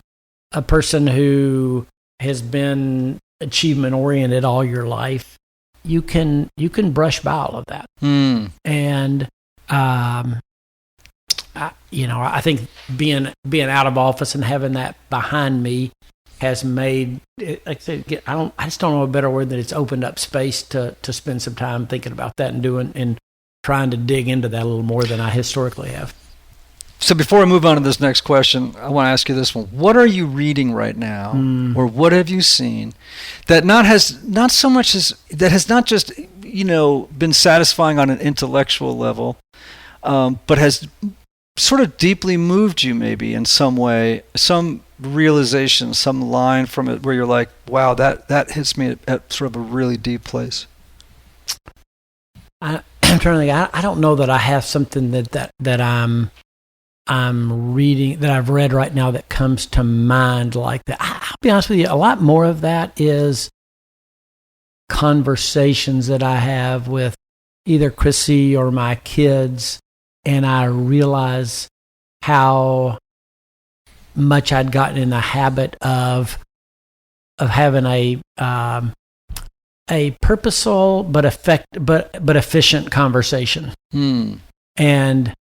a person who has been achievement oriented all your life, you can brush by all of that. And I think being out of office and having that behind me has made it, like I said, I just don't know a better word than it's opened up space to spend some time thinking about that and trying to dig into that a little more than I historically have. So before I move on to this next question, I want to ask you this one. What are you reading right now, or what have you seen that has not just been satisfying on an intellectual level, but has sort of deeply moved you maybe in some way, some realization, some line from it where you're like, wow, that hits me at sort of a really deep place? I'm trying to think. I don't know that I have something that I'm reading, that I've read right now that comes to mind like that. I'll be honest with you, a lot more of that is conversations that I have with either Crissy or my kids, and I realize how much I'd gotten in the habit of having a purposeful but efficient conversation. And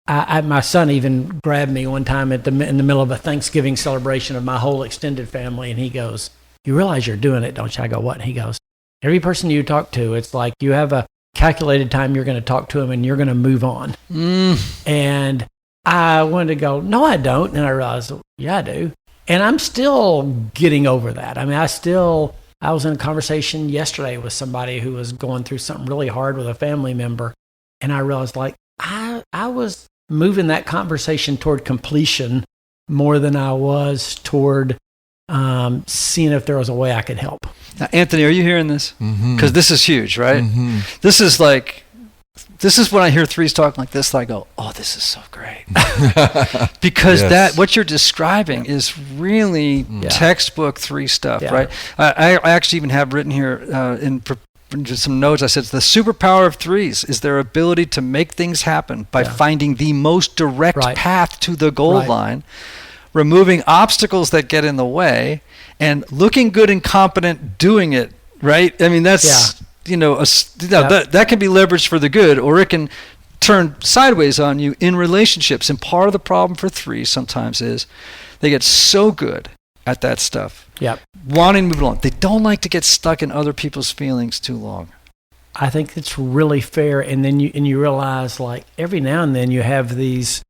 my son even grabbed me one time in the middle of a Thanksgiving celebration of my whole extended family, and he goes, "You realize you're doing it, don't you?" I go, "What?" And he goes, "Every person you talk to, it's like you have a calculated time you're going to talk to them and you're going to move on." And I wanted to go, "No, I don't." And I realized, yeah, I do. And I'm still getting over that. I mean, I was in a conversation yesterday with somebody who was going through something really hard with a family member, and I realized, like, I was moving that conversation toward completion more than I was toward seeing if there was a way I could help. Now, Anthony, are you hearing this? Because this is huge, right? This is when I hear threes talking like this, I go, oh, this is so great. Because what you're describing is really textbook three stuff, right? I actually even have written here in some notes, I said, the superpower of threes is their ability to make things happen by finding the most direct path to the goal line, removing obstacles that get in the way, and looking good and competent doing it, right? I mean, that's, that can be leveraged for the good, or it can turn sideways on you in relationships. And part of the problem for threes sometimes is they get so good at that stuff, wanting to move along. They don't like to get stuck in other people's feelings too long. I think it's really fair. And then you realize, like, every now and then you have these,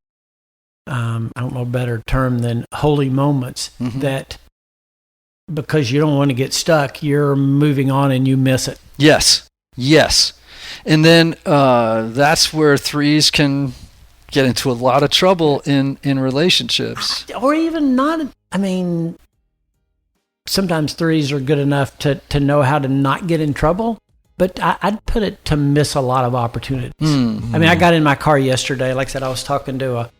I don't know a better term than holy moments, that because you don't want to get stuck, you're moving on and you miss it. Yes. And then that's where threes can get into a lot of trouble in relationships. Or even not. I mean, sometimes threes are good enough to know how to not get in trouble, but I'd put it to miss a lot of opportunities. I mean, I got in my car yesterday. Like I said, I was talking to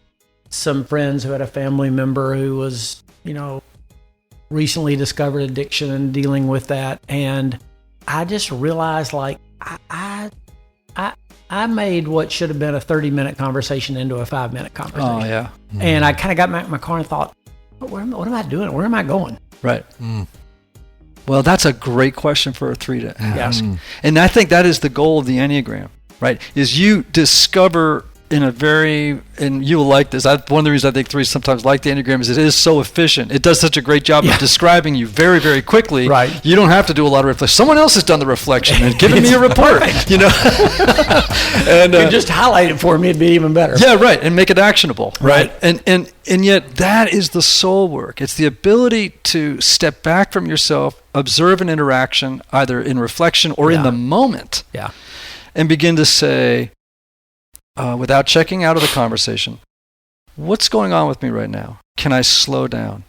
some friends who had a family member who was, recently discovered addiction and dealing with that. And I just realized, like, I made what should have been a 30-minute conversation into a 5-minute conversation. Oh, yeah. And I kind of got back in my car and thought, what am I doing? Where am I going? Right. Well, that's a great question for a three to ask. And I think that is the goal of the Enneagram, right? Is you discover and you will like this. One of the reasons I think threes sometimes like the Enneagram is it is so efficient. It does such a great job of describing you very, very quickly. Right. You don't have to do a lot of reflection. Someone else has done the reflection and given me a report. Perfect. And you just highlight it for me, it'd be even better. Yeah, right. And make it actionable. Right. And yet that is the soul work. It's the ability to step back from yourself, observe an interaction, either in reflection or in the moment. Yeah. And begin to say, without checking out of the conversation, what's going on with me right now? Can I slow down?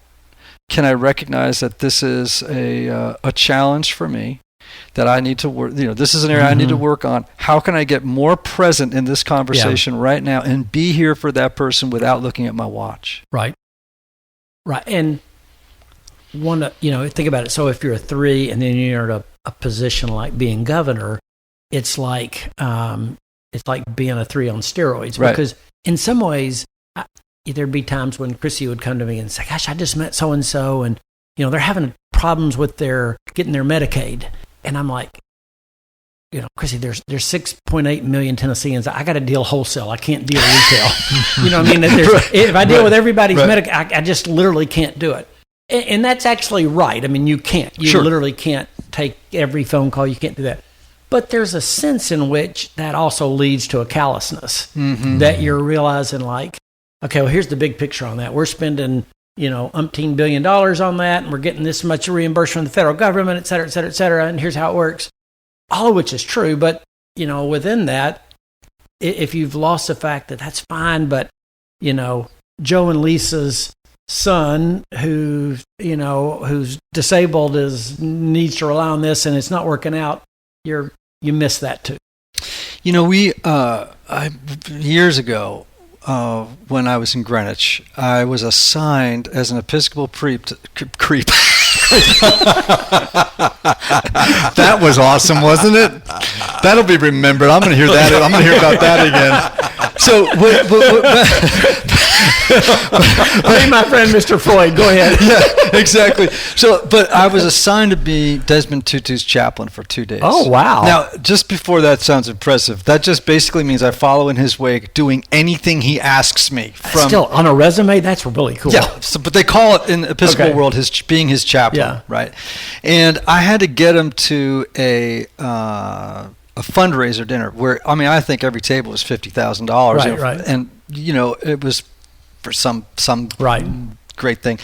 Can I recognize that this is a challenge for me that I need to work? This is an area I need to work on. How can I get more present in this conversation right now and be here for that person without looking at my watch? Right. And think about it. So if you're a three and then you're in a position like being governor, it's like being a three on steroids. Right. Because in some ways, there'd be times when Crissy would come to me and say, gosh, I just met so-and-so and, they're having problems with getting their Medicaid. And I'm like, Crissy, there's 6.8 million Tennesseans. I got to deal wholesale. I can't deal retail. You know what I mean? If I deal with everybody's Medicaid, I just literally can't do it. And that's actually right. I mean, you can't. You literally can't take every phone call. You can't do that. But there's a sense in which that also leads to a callousness that you're realizing, like, okay, well, here's the big picture on that. We're spending, umpteen $1 billion on that, and we're getting this much reimbursement from the federal government, et cetera, et cetera, et cetera, and here's how it works. All of which is true, but, within that, if you've lost the fact that that's fine, but, Joe and Lisa's son who's disabled needs to rely on this and it's not working out, you miss that too. We years ago, when I was in Greenwich, I was assigned as an Episcopal creep. That was awesome, wasn't it? That'll be remembered. I'm going to hear that. I'm going to hear about that again. So, hey, my friend, Mr. Floyd, go ahead. Yeah, exactly. So, but I was assigned to be Desmond Tutu's chaplain for 2 days. Oh, wow. Now, just before that sounds impressive, that just basically means I follow in his wake, doing anything he asks me. Still, on a resume, that's really cool. Yeah, but they call it in the Episcopal world being his chaplain, right? And I had to get him to a fundraiser dinner where, I think every table was $50,000. Right. And, it was for some right. great thing.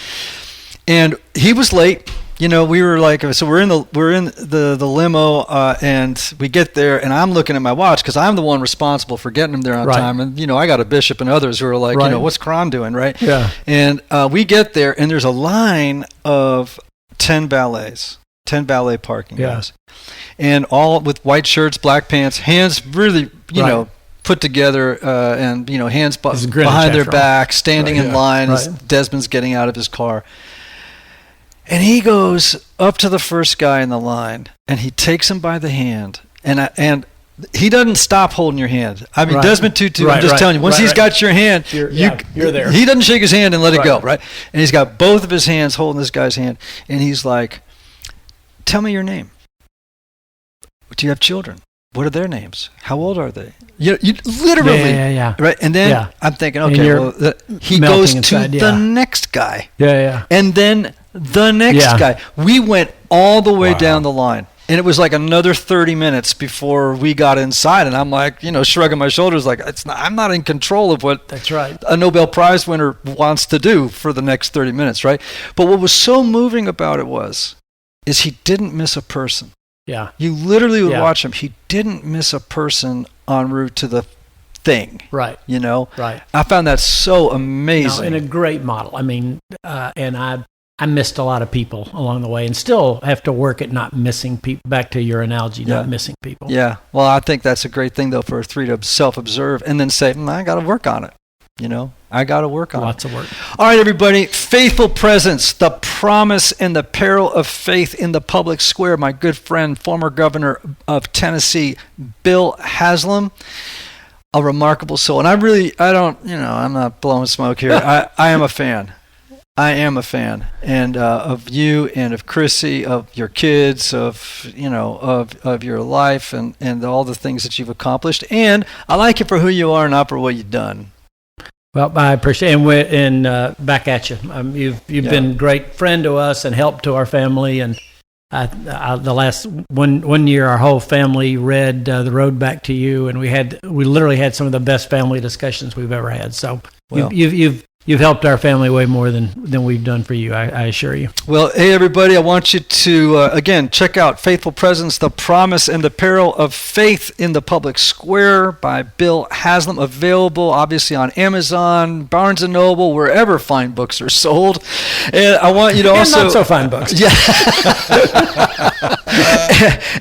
And he was late. we were like, so we're in the limo, and we get there, and I'm looking at my watch because I'm the one responsible for getting them there on time. And I got a bishop and others who are like, what's Cron doing, right? Yeah. And we get there, and there's a line of 10 valet parking guys, and all with white shirts, black pants, hands really, put together, and hands behind their back, standing in line as Desmond's getting out of his car. And he goes up to the first guy in the line, and he takes him by the hand, and he doesn't stop holding your hand. I mean, Desmond Tutu, I'm just telling you, once he's got your hand, you're there. He doesn't shake his hand and let it go, right? And he's got both of his hands holding this guy's hand, and he's like, tell me your name. Do you have children? What are their names? How old are they? You literally, right? And then I'm thinking, okay, he goes to the next guy. And then the next guy. We went all the way down the line. And it was like another 30 minutes before we got inside. And I'm like, shrugging my shoulders like, I'm not in control of what a Nobel Prize winner wants to do for the next 30 minutes, right? But what was so moving about it is he didn't miss a person. Yeah. You literally would watch him. He didn't miss a person en route to the thing. Right. Right. I found that so amazing. And a great model. I mean, and I missed a lot of people along the way, and still have to work at not missing people. Back to your analogy, not missing people. Yeah. Well, I think that's a great thing, though, for a three to self-observe and then say, I got to work on it. I got to work on Lots of work. All right, everybody. Faithful presence, the promise and the peril of faith in the public square. My good friend, former governor of Tennessee, Bill Haslam, a remarkable soul. And I'm not blowing smoke here. I am a fan. I am a fan, and of you and of Crissy, of your kids, of your life, and all the things that you've accomplished. And I like you for who you are, not for what you've done. Well, I appreciate it. And back at you. You've been a great friend to us and help to our family. And the last one year, our whole family read The Road Back to You, and we literally had some of the best family discussions we've ever had. So you've helped our family way more than we've done for you, I assure you. Well, hey, everybody, I want you to, again, check out Faithful Presence, The Promise and the Peril of Faith in the Public Square by Bill Haslam, available, obviously, on Amazon, Barnes & Noble, wherever fine books are sold. And I want you to also... And not so fine books. Yeah.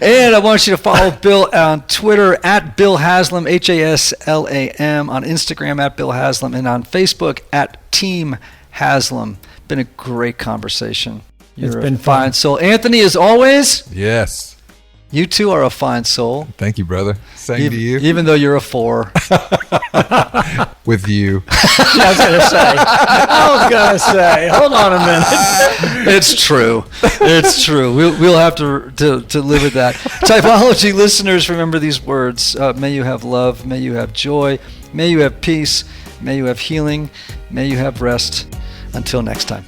And I want you to follow Bill on Twitter, at Bill Haslam, Haslam, on Instagram, at Bill Haslam, and on Facebook, at Team Haslam. Been a great conversation. You're a fine soul. Anthony, as always. Yes. You too are a fine soul. Thank you, brother. Same to you. Even though you're a 4. With you. I was gonna say. Hold on a minute. It's true. It's true. We'll have to live with that. Typology listeners, remember these words. May you have love. May you have joy. May you have peace. May you have healing. May you have rest. Until next time.